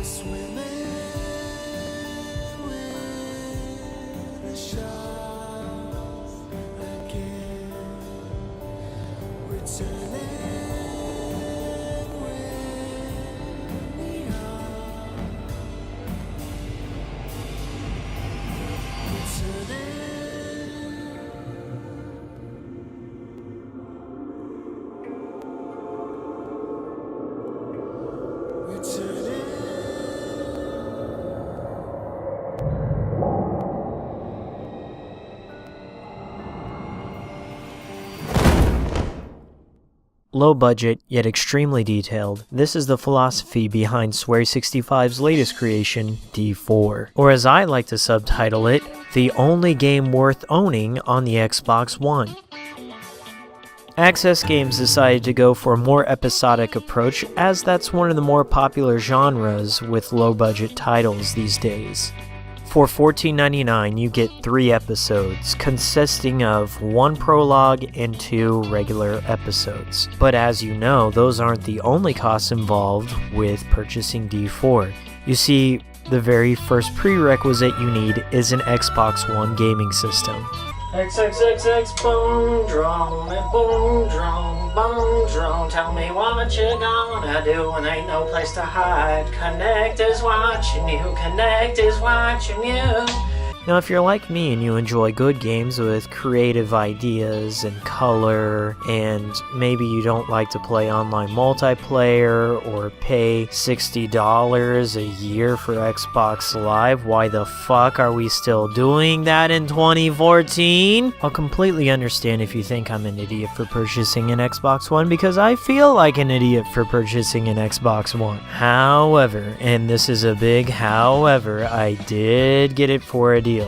Swimming with the sharks again. Returning when we are. Returning. Low budget, yet extremely detailed, this is the philosophy behind Swery65's latest creation, D4. Or as I like to subtitle it, the only game worth owning on the Xbox One. Access Games decided to go for a more episodic approach, as that's one of the more popular genres with low budget titles these days. For $14.99, you get 3 episodes, consisting of 1 prologue and 2 regular episodes. But as you know, those aren't the only costs involved with purchasing D4. You see, the very first prerequisite you need is an Xbox One gaming system. XXXX boom drone, boom drone, tell me what you gonna do when ain't no place to hide. Kinect is watching you, Kinect is watching you. Now if you're like me and you enjoy good games with creative ideas and color, and maybe you don't like to play online multiplayer or pay $60 a year for Xbox Live, why the fuck are we still doing that in 2014? I'll completely understand if you think I'm an idiot for purchasing an Xbox One, because I feel like an idiot for purchasing an Xbox One. However, and this is a big however, I did get it for a deal.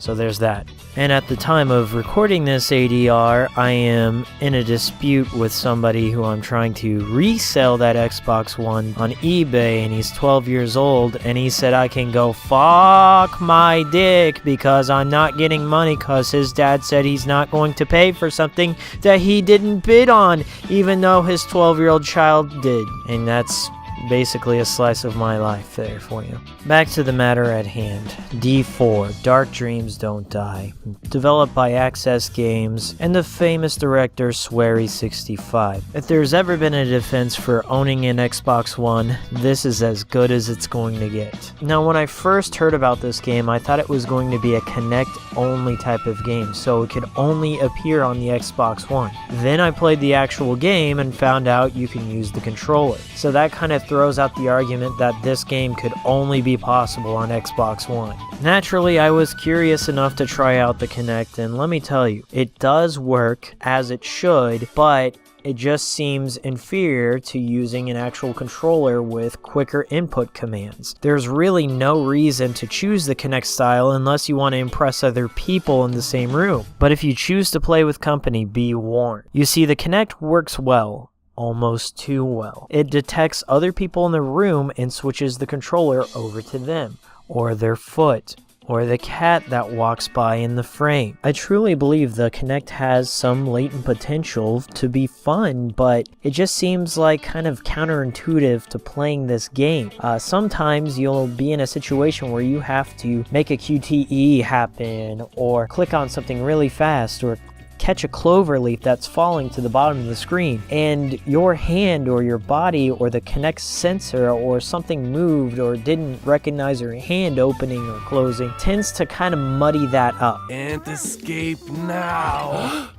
So there's that. And at the time of recording this ADR, I am in a dispute with somebody who I'm trying to resell that Xbox One on eBay, and he's 12 years old, and he said I can go fuck my dick because I'm not getting money because his dad said he's not going to pay for something that he didn't bid on, even though his 12-year-old child did. And that's basically a slice of my life there for you. Back to the matter at hand. D4, Dark Dreams Don't Die. Developed by Access Games and the famous director Swery65. If there's ever been a defense for owning an Xbox One, this is as good as it's going to get. Now when I first heard about this game, I thought it was going to be a Kinect only type of game, so it could only appear on the Xbox One. Then I played the actual game and found out you can use the controller. So that kind of throws out the argument that this game could only be possible on Xbox One. Naturally, I was curious enough to try out the Kinect, and let me tell you, it does work as it should, but it just seems inferior to using an actual controller with quicker input commands. There's really no reason to choose the Kinect style unless you want to impress other people in the same room. But if you choose to play with company, be warned. You see, the Kinect works well. Almost too well. It detects other people in the room and switches the controller over to them, or their foot, or the cat that walks by in the frame. I truly believe the Kinect has some latent potential to be fun, but it just seems like kind of counterintuitive to playing this game. Sometimes you'll be in a situation where you have to make a QTE happen, or click on something really fast, or catch a clover leaf that's falling to the bottom of the screen, and your hand or your body or the Kinect sensor or something moved or didn't recognize your hand opening or closing tends to kind of muddy that up. Can't escape now.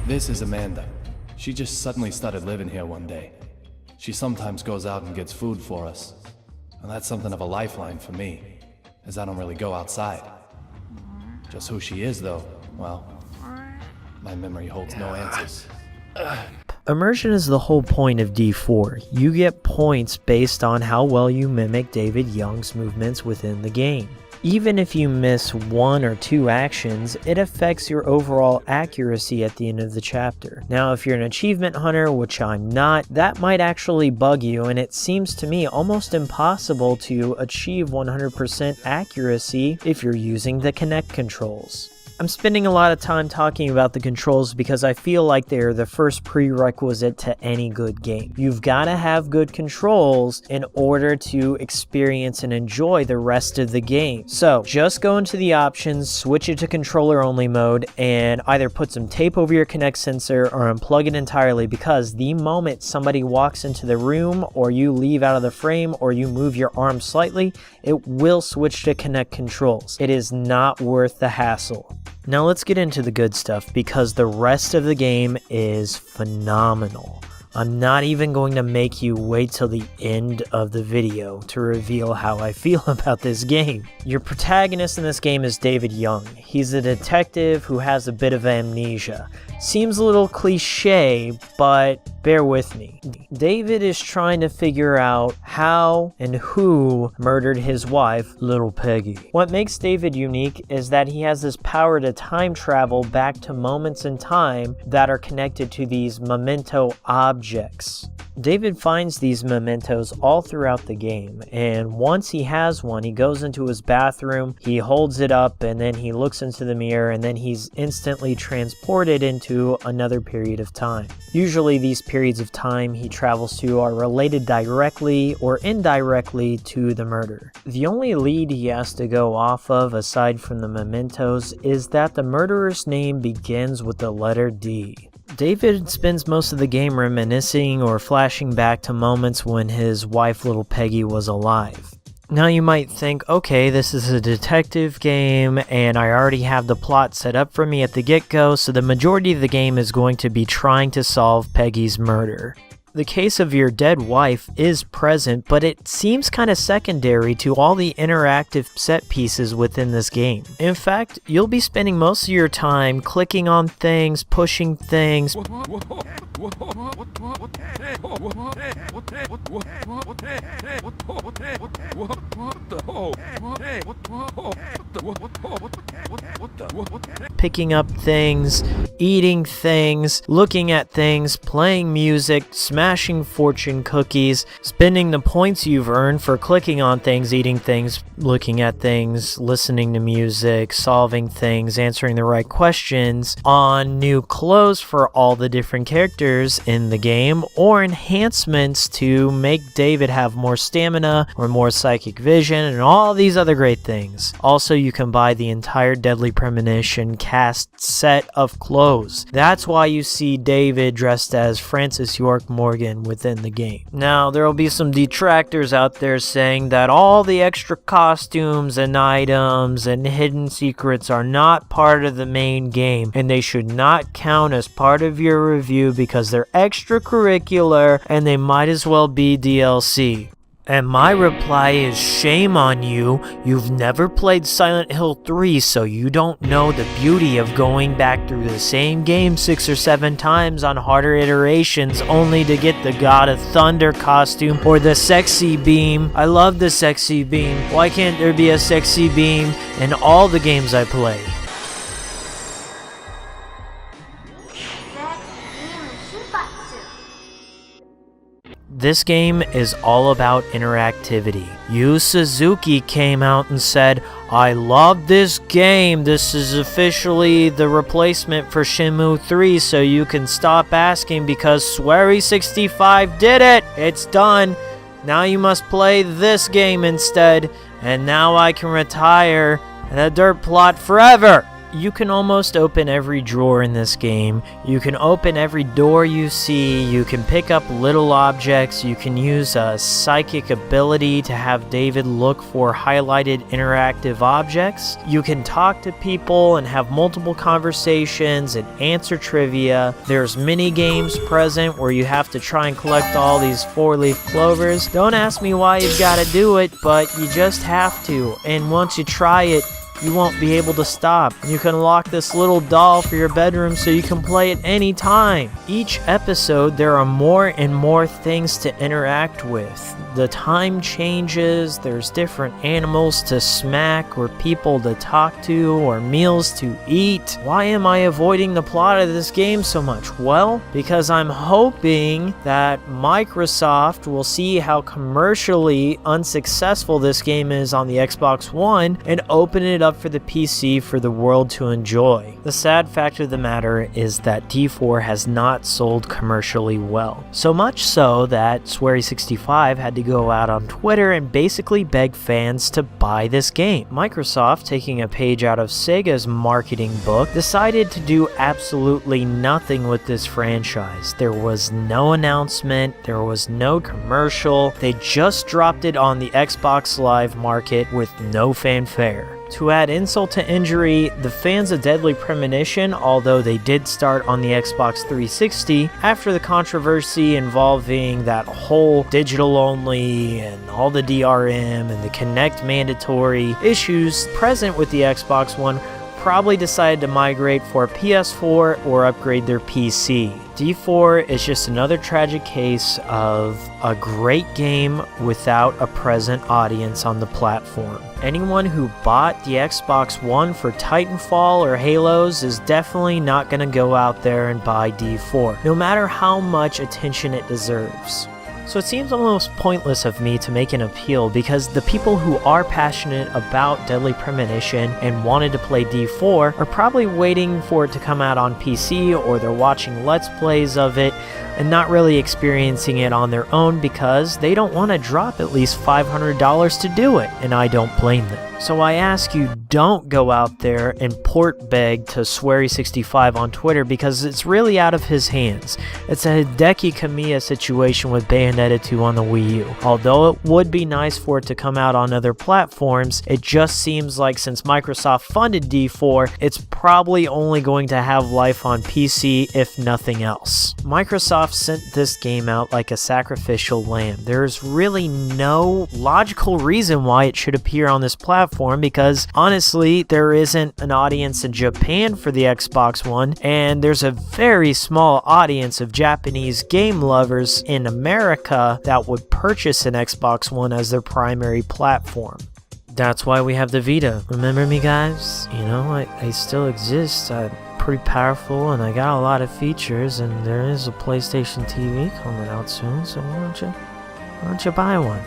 This is Amanda. She just suddenly started living here one day. She sometimes goes out and gets food for us. And that's something of a lifeline for me, as I don't really go outside. Just who she is, though, well, my memory holds no answers. Immersion is the whole point of D4. You get points based on how well you mimic David Young's movements within the game. Even if you miss 1 or 2 actions, it affects your overall accuracy at the end of the chapter. Now, if you're an achievement hunter, which I'm not, that might actually bug you, and it seems to me almost impossible to achieve 100% accuracy if you're using the Kinect controls. I'm spending a lot of time talking about the controls because I feel like they're the first prerequisite to any good game. You've got to have good controls in order to experience and enjoy the rest of the game. So just go into the options, switch it to controller only mode, and either put some tape over your Kinect sensor or unplug it entirely, because the moment somebody walks into the room or you leave out of the frame or you move your arm slightly, it will switch to Kinect controls. It is not worth the hassle. Now let's get into the good stuff, because the rest of the game is phenomenal. I'm not even going to make you wait till the end of the video to reveal how I feel about this game. Your protagonist in this game is David Young. He's a detective who has a bit of amnesia. Seems a little cliche, but bear with me. David is trying to figure out how and who murdered his wife, Little Peggy. What makes David unique is that he has this power to time travel back to moments in time that are connected to these memento objects. David finds these mementos all throughout the game, and once he has one, he goes into his bathroom, he holds it up, and then he looks into the mirror, and then he's instantly transported into another period of time. Usually these periods of time he travels to are related directly or indirectly to the murder. The only lead he has to go off of, aside from the mementos, is that the murderer's name begins with the letter D. David spends most of the game reminiscing or flashing back to moments when his wife Little Peggy was alive. Now you might think, okay, this is a detective game and I already have the plot set up for me at the get-go, so the majority of the game is going to be trying to solve Peggy's murder. The case of your dead wife is present, but it seems kind of secondary to all the interactive set pieces within this game. In fact, you'll be spending most of your time clicking on things, pushing things, picking up things, eating things, looking at things, playing music, smashing fortune cookies, spending the points you've earned for clicking on things, eating things, looking at things, listening to music, solving things, answering the right questions on new clothes for all the different characters in the game, or enhancements to make David have more stamina or more psychic vision and all these other great things. Also, you can buy the entire Deadly Premonition cast set of clothes. That's why you see David dressed as Francis York Morgan within the game. Now, there will be some detractors out there saying that all the extra costumes and items and hidden secrets are not part of the main game, and they should not count as part of your review because they're extracurricular and they might as well be DLC. And my reply is, shame on you. You've never played Silent Hill 3, so you don't know the beauty of going back through the same game 6 or 7 times on harder iterations only to get the God of Thunder costume or the sexy beam. I love the sexy beam. Why can't there be a sexy beam in all the games I play? This game is all about interactivity. Yu Suzuki came out and said, I love this game. This is officially the replacement for Shenmue 3, so you can stop asking because Swery65 did it. It's done. Now you must play this game instead. And now I can retire the dirt plot forever. You can almost open every drawer in this game. You can open every door you see. You can pick up little objects. You can use a psychic ability to have David look for highlighted interactive objects. You can talk to people and have multiple conversations and answer trivia. There's mini games present where you have to try and collect all these 4-leaf clovers. Don't ask me why you've got to do it, but you just have to. And once you try it, you won't be able to stop. You can lock this little doll for your bedroom so you can play it any time. Each episode, there are more and more things to interact with. The time changes, there's different animals to smack or people to talk to or meals to eat. Why am I avoiding the plot of this game so much? Well, because I'm hoping that Microsoft will see how commercially unsuccessful this game is on the Xbox One and open it up up for the PC for the world to enjoy. The sad fact of the matter is that D4 has not sold commercially well. So much so that Swery65 had to go out on Twitter and basically beg fans to buy this game. Microsoft, taking a page out of Sega's marketing book, decided to do absolutely nothing with this franchise. There was no announcement, there was no commercial, they just dropped it on the Xbox Live market with no fanfare. To add insult to injury, the fans of Deadly Premonition, although they did start on the Xbox 360, after the controversy involving that whole digital only and all the DRM and the Kinect mandatory issues present with the Xbox One, probably decided to migrate for a PS4 or upgrade their PC. D4 is just another tragic case of a great game without a present audience on the platform. Anyone who bought the Xbox One for Titanfall or Halos is definitely not going to go out there and buy D4, no matter how much attention it deserves. So it seems almost pointless of me to make an appeal because the people who are passionate about Deadly Premonition and wanted to play D4 are probably waiting for it to come out on PC, or they're watching Let's Plays of it and not really experiencing it on their own because they don't want to drop at least $500 to do it, and I don't blame them. So I ask you, don't go out there and port beg to Swery65 on Twitter because it's really out of his hands. It's a Hideki Kamiya situation with Bayonetta 2 on the Wii U. Although it would be nice for it to come out on other platforms, it just seems like since Microsoft funded D4, it's probably only going to have life on PC if nothing else. Microsoft sent this game out like a sacrificial lamb. There's really no logical reason why it should appear on this platform because honestly there isn't an audience in Japan for the Xbox One, and there's a very small audience of Japanese game lovers in America that would purchase an Xbox One as their primary platform. That's why we have the Vita. Remember me, guys? You know, I still exist. I'm pretty powerful and I got a lot of features, and there is a PlayStation TV coming out soon, so why don't you buy one?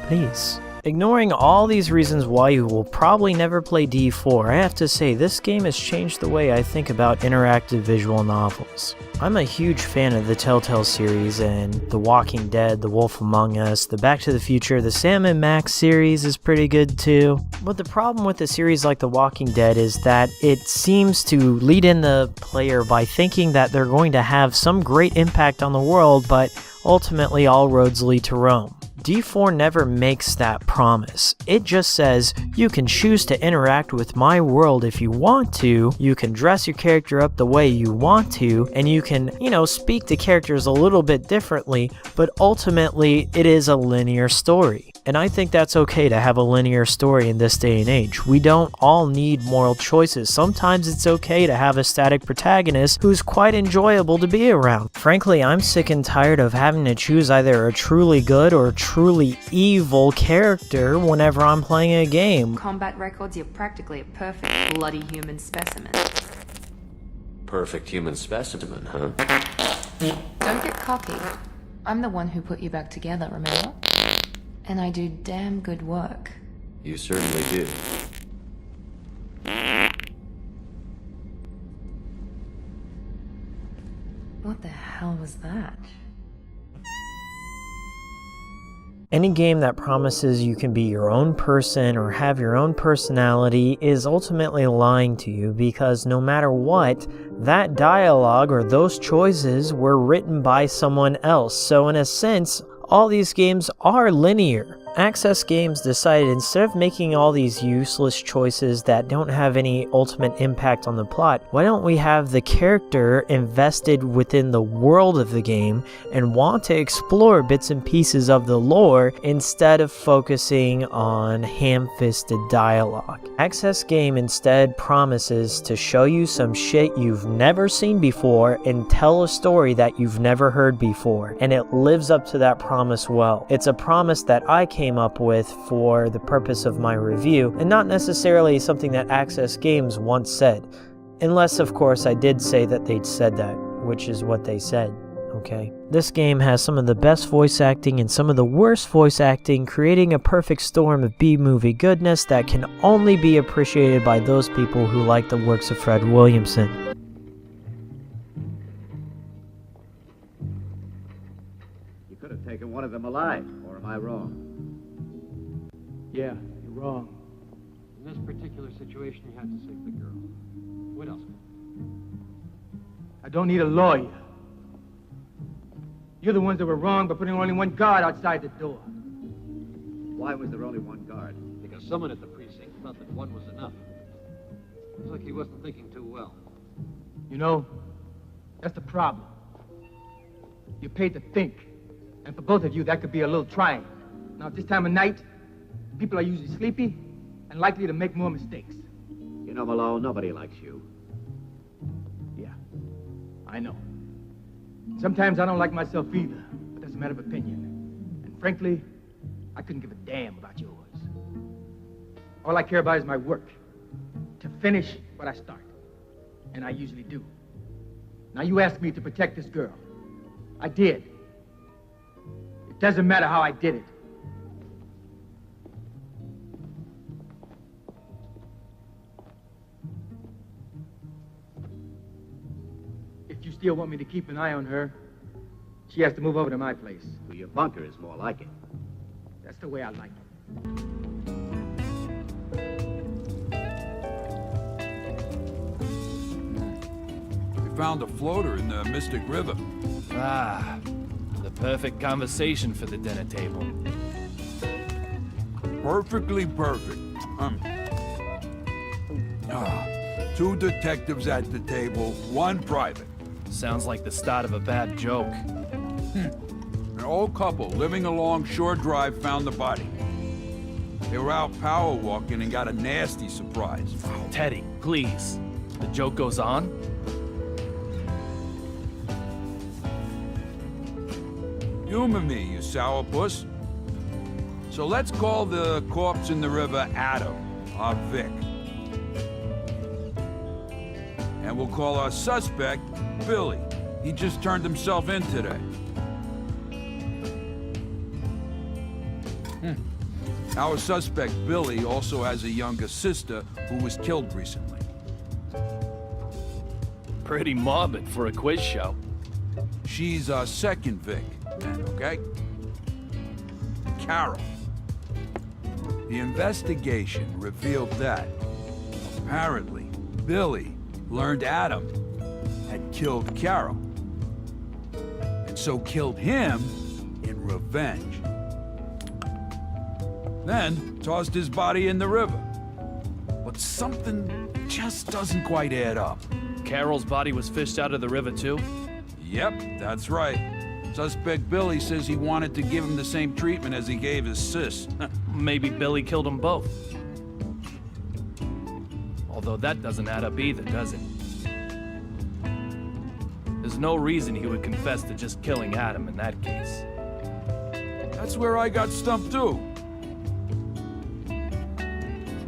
Please. Ignoring all these reasons why you will probably never play D4, I have to say this game has changed the way I think about interactive visual novels. I'm a huge fan of the Telltale series and The Walking Dead, The Wolf Among Us, the Back to the Future, the Sam and Max series is pretty good too. But the problem with a series like The Walking Dead is that it seems to lead in the player by thinking that they're going to have some great impact on the world, but ultimately all roads lead to Rome. D4 never makes that promise. It just says, you can choose to interact with my world if you want to, you can dress your character up the way you want to, and you can, speak to characters a little bit differently, but ultimately it is a linear story. And I think that's okay to have a linear story in this day and age. We don't all need moral choices. Sometimes it's okay to have a static protagonist who's quite enjoyable to be around. Frankly, I'm sick and tired of having to choose either a truly good or truly evil character whenever I'm playing a game. Combat records, you're practically a perfect bloody human specimen. Perfect human specimen, huh? Don't get cocky. I'm the one who put you back together, remember? And I do damn good work. You certainly do. What the hell was that? Any game that promises you can be your own person or have your own personality is ultimately lying to you, because no matter what, that dialogue or those choices were written by someone else. So in a sense, all these games are linear. Access Games decided instead of making all these useless choices that don't have any ultimate impact on the plot, why don't we have the character invested within the world of the game and want to explore bits and pieces of the lore instead of focusing on ham-fisted dialogue. Access Game instead promises to show you some shit you've never seen before and tell a story that you've never heard before, and it lives up to that promise well. It's a promise that I came up with for the purpose of my review, and not necessarily something that Access Games once said. Unless, of course, I did say that they'd said that, which is what they said. okay? This game has some of the best voice acting and some of the worst voice acting, creating a perfect storm of B-movie goodness that can only be appreciated by those people who like the works of Fred Williamson. You could have taken one of them alive, or am I wrong? Yeah, you're wrong. In this particular situation, you had to save the girl. What else? I don't need a lawyer. You're the ones that were wrong by putting only one guard outside the door. Why was there only one guard? Because someone at the precinct thought that one was enough. Looks like he wasn't thinking too well. You know, that's the problem. You're paid to think. And for both of you, that could be a little trying. Now, at this time of night, people are usually sleepy and likely to make more mistakes. You know, Malone, nobody likes you. Yeah, I know. Sometimes I don't like myself either, but that's a matter of opinion. And frankly, I couldn't give a damn about yours. All I care about is my work. To finish what I start. And I usually do. Now you asked me to protect this girl. I did. It doesn't matter how I did it. If you still want me to keep an eye on her, she has to move over to my place. Well, your bunker is more like it. That's the way I like it. We found a floater in the Mystic River. Ah, the perfect conversation for the dinner table. Perfectly perfect. Two detectives at the table, one private. Sounds like the start of a bad joke. An old couple living along Shore Drive found the body. They were out power walking and got a nasty surprise. Teddy, please. The joke goes on? Humor me, you sourpuss. So let's call the corpse in the river Adam, our Vic. And we'll call our suspect Billy. He just turned himself in today. Our suspect Billy also has a younger sister who was killed recently. Pretty morbid for a quiz show. She's our second Vic, then, okay? Carol. The investigation revealed that, apparently, Billy learned Adam had killed Carol. And so killed him in revenge. Then tossed his body in the river. But something just doesn't quite add up. Carol's body was fished out of the river too? Yep, that's right. Suspect Billy says he wanted to give him the same treatment as he gave his sis. Maybe Billy killed them both. Although that doesn't add up either, does it? There's no reason he would confess to just killing Adam in that case. That's where I got stumped too.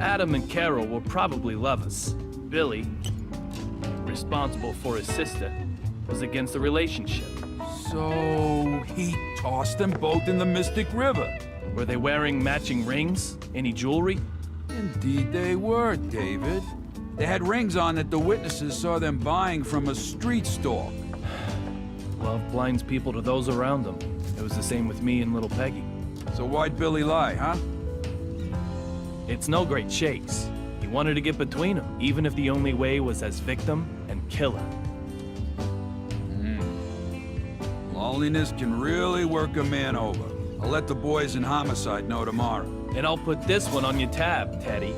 Adam and Carol were probably lovers. Billy, responsible for his sister, was against the relationship. So he tossed them both in the Mystic River. Were they wearing matching rings? Any jewelry? Indeed they were, David. They had rings on that the witnesses saw them buying from a street stall. Love blinds people to those around them. It was the same with me and little Peggy. So why'd Billy lie, huh? It's no great chase. He wanted to get between them, even if the only way was as victim and killer. Loneliness can really work a man over. I'll let the boys in Homicide know tomorrow. And I'll put this one on your tab, Teddy.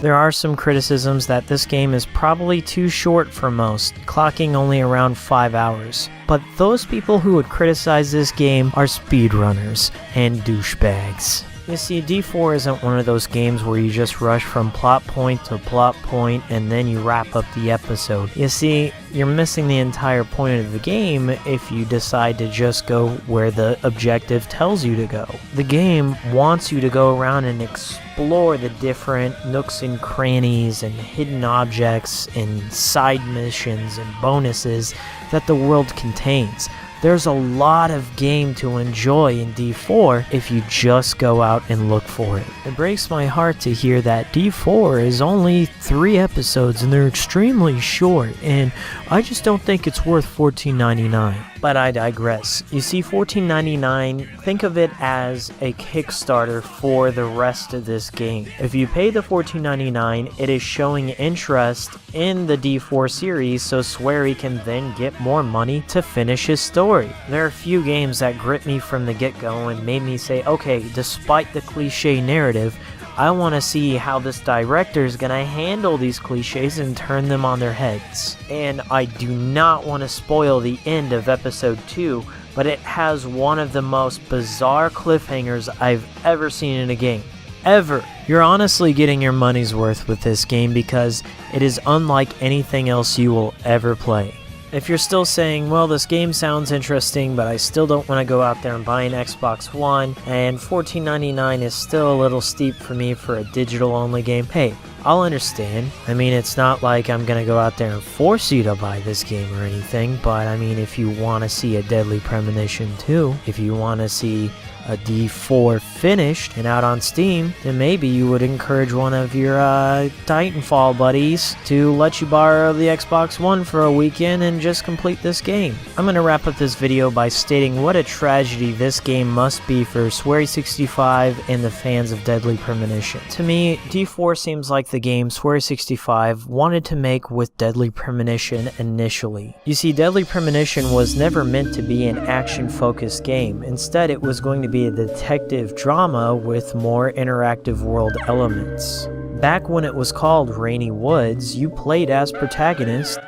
There are some criticisms that this game is probably too short for most, clocking only around 5 hours. But those people who would criticize this game are speedrunners and douchebags. You see, D4 isn't one of those games where you just rush from plot point to plot point and then you wrap up the episode. You see, you're missing the entire point of the game if you decide to just go where the objective tells you to go. The game wants you to go around and explore the different nooks and crannies and hidden objects and side missions and bonuses that the world contains. There's a lot of game to enjoy in D4 if you just go out and look for it. It breaks my heart to hear that D4 is only 3 episodes and they're extremely short, and I just don't think it's worth $14.99. But I digress. You see, $14.99, think of it as a Kickstarter for the rest of this game. If you pay the $14.99, it is showing interest in the D4 series so Swery can then get more money to finish his story. There are a few games that gripped me from the get-go and made me say, okay, despite the cliche narrative, I want to see how this director is going to handle these cliches and turn them on their heads. And I do not want to spoil the end of episode 2, but it has one of the most bizarre cliffhangers I've ever seen in a game. Ever. You're honestly getting your money's worth with this game because it is unlike anything else you will ever play. If you're still saying, well, this game sounds interesting, but I still don't want to go out there and buy an Xbox One, and $14.99 is still a little steep for me for a digital-only game, hey, I'll understand. I mean, it's not like I'm going to go out there and force you to buy this game or anything, but I mean, if you want to see a Deadly Premonition 2, if you want to see a D4 finished and out on Steam, then maybe you would encourage one of your Titanfall buddies to let you borrow the Xbox One for a weekend and just complete this game. I'm going to wrap up this video by stating what a tragedy this game must be for Swery65 and the fans of Deadly Premonition. To me, D4 seems like the game Swery65 wanted to make with Deadly Premonition initially. You see, Deadly Premonition was never meant to be an action-focused game. Instead, it was going to be a detective drama with more interactive world elements. Back when it was called Rainy Woods, you played as protagonist.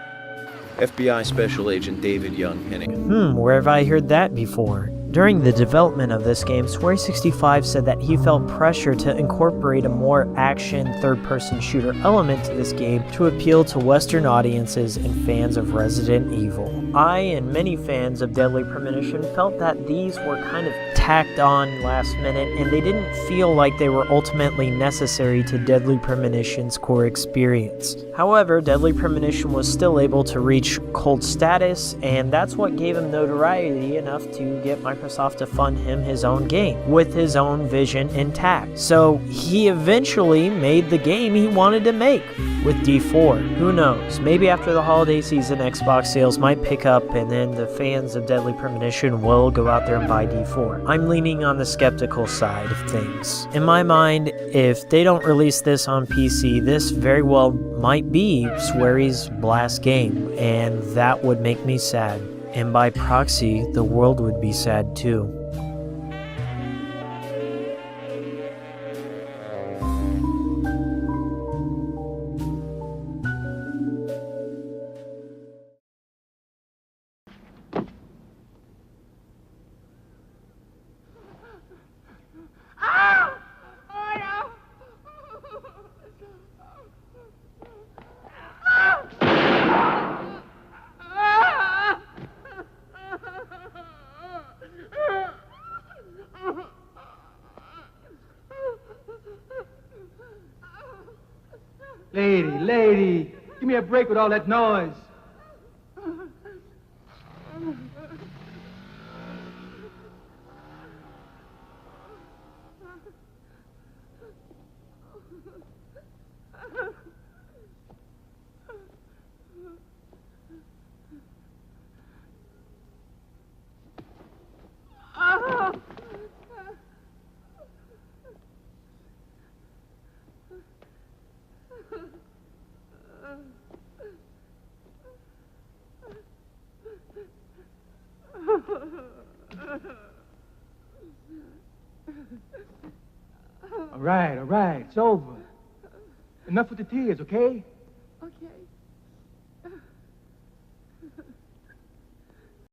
FBI Special Agent David Young Henning. Where have I heard that before? During the development of this game, Swery65 said that he felt pressure to incorporate a more action third-person shooter element to this game to appeal to Western audiences and fans of Resident Evil. I and many fans of Deadly Premonition felt that these were kind of tacked on last minute and they didn't feel like they were ultimately necessary to Deadly Premonition's core experience. However, Deadly Premonition was still able to reach cult status, and that's what gave him notoriety enough to get Microsoft to fund him his own game, with his own vision intact. So he eventually made the game he wanted to make with D4. Who knows, maybe after the holiday season Xbox sales might pick up and then the fans of Deadly Premonition will go out there and buy D4. I'm leaning on the skeptical side of things. In my mind, if they don't release this on PC, this very well might be Swery's last game, and that would make me sad. And by proxy, the world would be sad too. Lady, give me a break with all that noise. All right, it's over. Enough with the tears, okay?